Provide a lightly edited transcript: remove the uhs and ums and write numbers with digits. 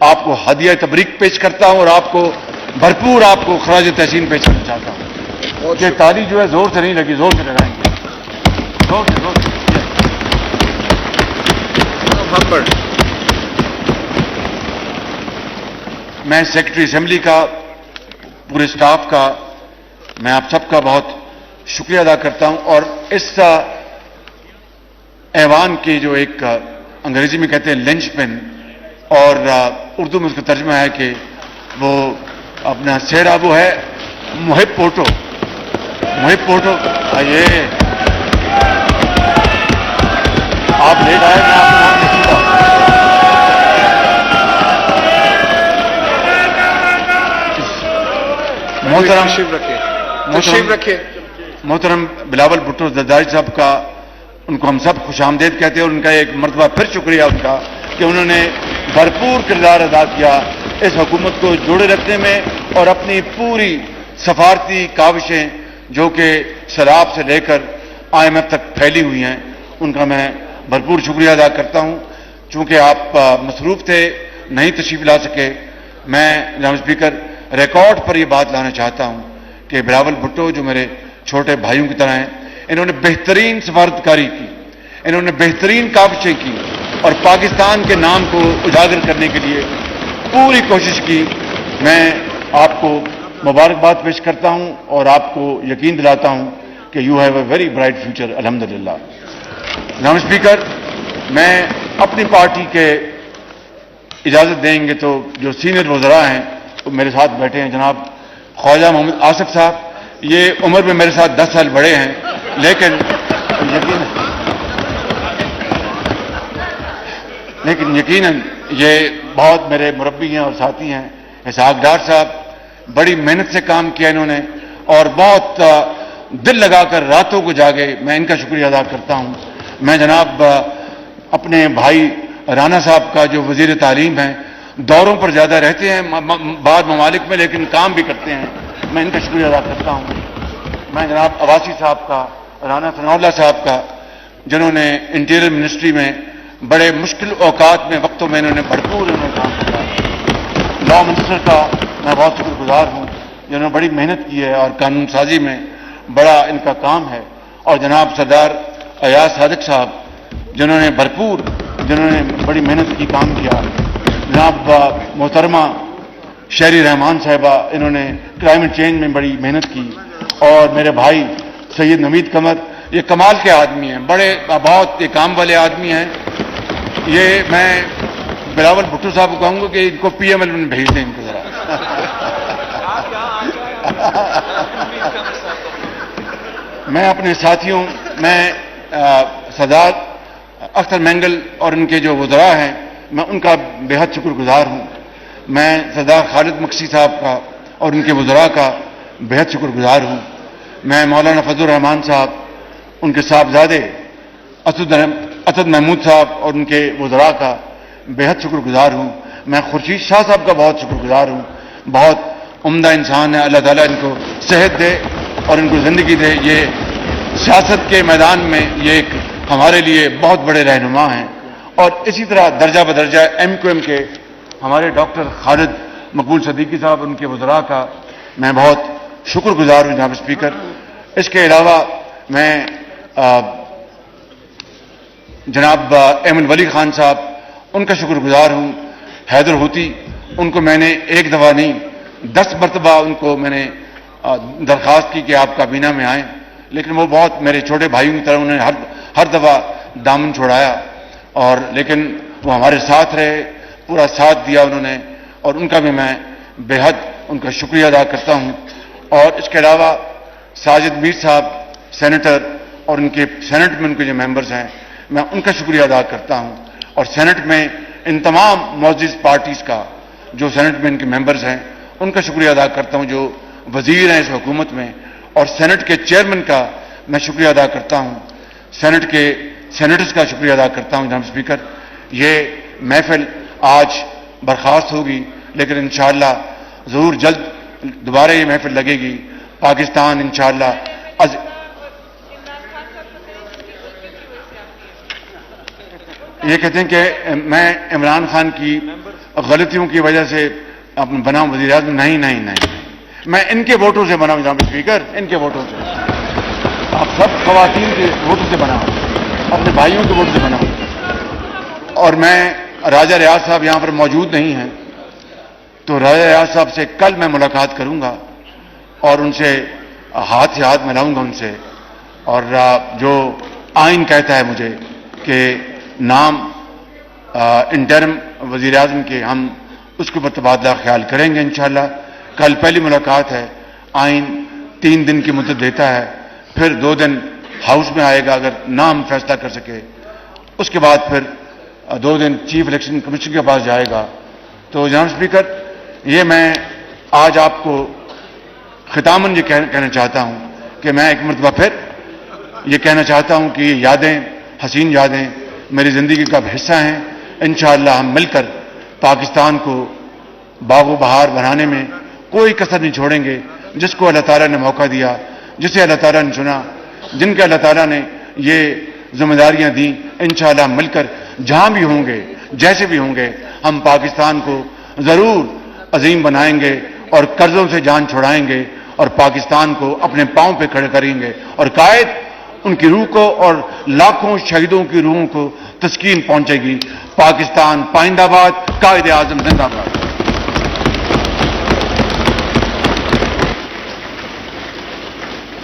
آپ کو ہدیہ تبریک پیش کرتا ہوں اور آپ کو بھرپور آپ کو خراج تحسین پیش کرنا چاہتا ہوں. یہ تالی جو ہے زور سے نہیں لگی, زور سے لگائیں گے, زور سے, زور سے. میں سیکرٹری اسمبلی کا, پورے سٹاف کا, میں آپ سب کا بہت شکریہ ادا کرتا ہوں. اور اس ایوان کی جو ایک انگریزی میں کہتے ہیں لنچ پن, اور اردو میں اس کا ترجمہ ہے کہ وہ اپنا سیرا وہ ہے محب پوٹو. محب پوٹو, آئیے آپ لیٹ آئے, میں آپ کو نام نہیں سنتا. محترم بلاول بھٹو زرداری صاحب کا, ان کو ہم سب خوش آمدید کہتے ہیں, اور ان کا ایک مرتبہ پھر شکریہ ان کا کہ انہوں نے بھرپور کردار ادا کیا اس حکومت کو جوڑے رکھنے میں, اور اپنی پوری سفارتی کاوشیں جو کہ سیلاب سے لے کر IMF تک پھیلی ہوئی ہیں, ان کا میں بھرپور شکریہ ادا کرتا ہوں. چونکہ آپ مصروف تھے, نہیں تشریف لا سکے, میں جناب اسپیکر ریکارڈ پر یہ بات لانا چاہتا ہوں کہ بلاول بھٹو جو میرے چھوٹے بھائیوں کی طرح ہیں, انہوں نے بہترین سفارتکاری کی, انہوں نے بہترین کاوشیں کی, اور پاکستان کے نام کو اجاگر کرنے کے لیے پوری کوشش کی. میں آپ کو مبارکباد پیش کرتا ہوں اور آپ کو یقین دلاتا ہوں کہ you have a very bright future الحمدللہ. جناب اسپیکر, میں اپنی پارٹی کے اجازت دیں گے تو جو سینئر وزراء ہیں وہ میرے ساتھ بیٹھے ہیں. جناب خواجہ محمد آصف صاحب, یہ عمر میں میرے ساتھ 10 سال بڑے ہیں, لیکن یقیناً یہ بہت میرے مربی ہیں اور ساتھی ہیں. اسحاق ڈار صاحب, بڑی محنت سے کام کیا انہوں نے, اور بہت دل لگا کر راتوں کو جاگے, میں ان کا شکریہ ادا کرتا ہوں. میں جناب اپنے بھائی رانا صاحب کا جو وزیر تعلیم ہیں, دوروں پر زیادہ رہتے ہیں بعض ممالک میں, لیکن کام بھی کرتے ہیں, میں ان کا شکریہ ادا کرتا ہوں. میں جناب عواسی صاحب کا, رانا ثناء اللہ صاحب کا, جنہوں نے انٹیریئر منسٹری میں بڑے مشکل اوقات میں وقتوں میں انہوں نے بھرپور کام کیا. لا منسٹر کا میں بہت شکر گزار ہوں, جنہوں نے بڑی محنت کی ہے اور قانون سازی میں بڑا ان کا کام ہے. اور جناب سردار ایاز صادق صاحب, جنہوں نے بڑی محنت کی کام کیا. جناب محترمہ شہری رحمان صاحبہ, انہوں نے کلائمیٹ چینج میں بڑی محنت کی. اور میرے بھائی سید نوید قمر, یہ کمال کے آدمی ہیں, بہت یہ کام والے آدمی ہیں. یہ میں بلاول بھٹو صاحب کو کہوں گا کہ ان کو PML میں بھیج دیں ان کو ذرا. میں اپنے ساتھیوں, میں سردار اختر مینگل اور ان کے جو وزراء ہیں, میں ان کا بے حد شکر گزار ہوں. میں سردار خالد مکسی صاحب کا اور ان کے وزراء کا بے حد شکر گزار ہوں. میں مولانا فضل الرحمان صاحب, ان کے صاحبزادے اسد محمود صاحب اور ان کے وزراء کا بے حد شکر گزار ہوں. میں خورشید شاہ صاحب کا بہت شکر گزار ہوں, بہت عمدہ انسان ہے, اللہ تعالیٰ ان کو صحت دے اور ان کو زندگی دے. یہ سیاست کے میدان میں یہ ایک ہمارے لیے بہت بڑے رہنما ہیں. اور اسی طرح درجہ بدرجہ MQM کے ہمارے ڈاکٹر خالد مقبول صدیقی صاحب, ان کے وزراء کا میں بہت شکر گزار ہوں جناب اسپیکر. اس کے علاوہ میں جناب ایمن ولی خان صاحب, ان کا شکر گزار ہوں. حیدر ہوتی, ان کو میں نے ایک دفعہ نہیں 10 مرتبہ ان کو میں نے درخواست کی کہ آپ کابینہ میں آئیں, لیکن وہ بہت میرے چھوٹے بھائیوں کی طرح انہوں نے ہر دفعہ دامن چھوڑایا, اور لیکن وہ ہمارے ساتھ رہے, پورا ساتھ دیا انہوں نے, اور ان کا بھی میں بے حد ان کا شکریہ ادا کرتا ہوں. اور اس کے علاوہ ساجد میر صاحب سینیٹر, اور ان کے سینٹ میں ان کے جو ممبرز ہیں, میں ان کا شکریہ ادا کرتا ہوں. اور سینٹ میں ان تمام معزز پارٹیز کا جو سینٹ میں ان کے ممبرز ہیں, ان کا شکریہ ادا کرتا ہوں, جو وزیر ہیں اس حکومت میں. اور سینٹ کے چیئرمین کا میں شکریہ ادا کرتا ہوں, سینٹ کے سینیٹرز کا شکریہ ادا کرتا ہوں. جناب اسپیکر, یہ محفل آج برخاست ہوگی, لیکن انشاءاللہ ضرور جلد دوبارہ یہ محفل لگے گی. پاکستان انشاءاللہ یہ کہتے ہیں کہ میں عمران خان کی غلطیوں کی وجہ سے بنا وزیر اعظم. نہیں نہیں نہیں, میں ان کے ووٹوں سے بنا ہوں جناب اسپیکر, ان کے ووٹوں سے. آپ سب خواتین کے ووٹوں سے بنا ہوں, اپنے بھائیوں کے ووٹ سے بنا ہوں. اور میں راجہ ریاض صاحب یہاں پر موجود نہیں ہیں, تو راجہ ریاض صاحب سے کل میں ملاقات کروں گا اور ان سے ہاتھ سے ہاتھ ملاؤں گا ان سے. اور جو آئین کہتا ہے مجھے کہ نام انٹرم وزیر اعظم کے, ہم اس کے اوپر تبادلہ خیال کریں گے انشاءاللہ. کل پہلی ملاقات ہے. آئین 3 دن کی مدت دیتا ہے, پھر 2 دن ہاؤس میں آئے گا اگر نام فیصلہ کر سکے. اس کے بعد پھر 2 دن چیف الیکشن کمیشن کے پاس جائے گا. تو جناب اسپیکر, یہ میں آج آپ کو ختاماً یہ کہنا چاہتا ہوں کہ میں ایک مرتبہ پھر یہ کہنا چاہتا ہوں کہ یہ یادیں, حسین یادیں میری زندگی کا حصہ ہیں. انشاءاللہ ہم مل کر پاکستان کو باغ و بہار بنانے میں کوئی کسر نہیں چھوڑیں گے. جس کو اللہ تعالیٰ نے موقع دیا, جسے اللہ تعالیٰ نے چنا, جن کے اللہ تعالیٰ نے یہ ذمہ داریاں دیں, انشاءاللہ ہم مل کر جہاں بھی ہوں گے, جیسے بھی ہوں گے, ہم پاکستان کو ضرور عظیم بنائیں گے اور قرضوں سے جان چھڑائیں گے اور پاکستان کو اپنے پاؤں پہ کھڑے کریں گے. اور قائد ان کی روح کو اور لاکھوں شہیدوں کی روحوں کو تسکین پہنچے گی. پاکستان پائندہ باد, قائد اعظم زندہ باد.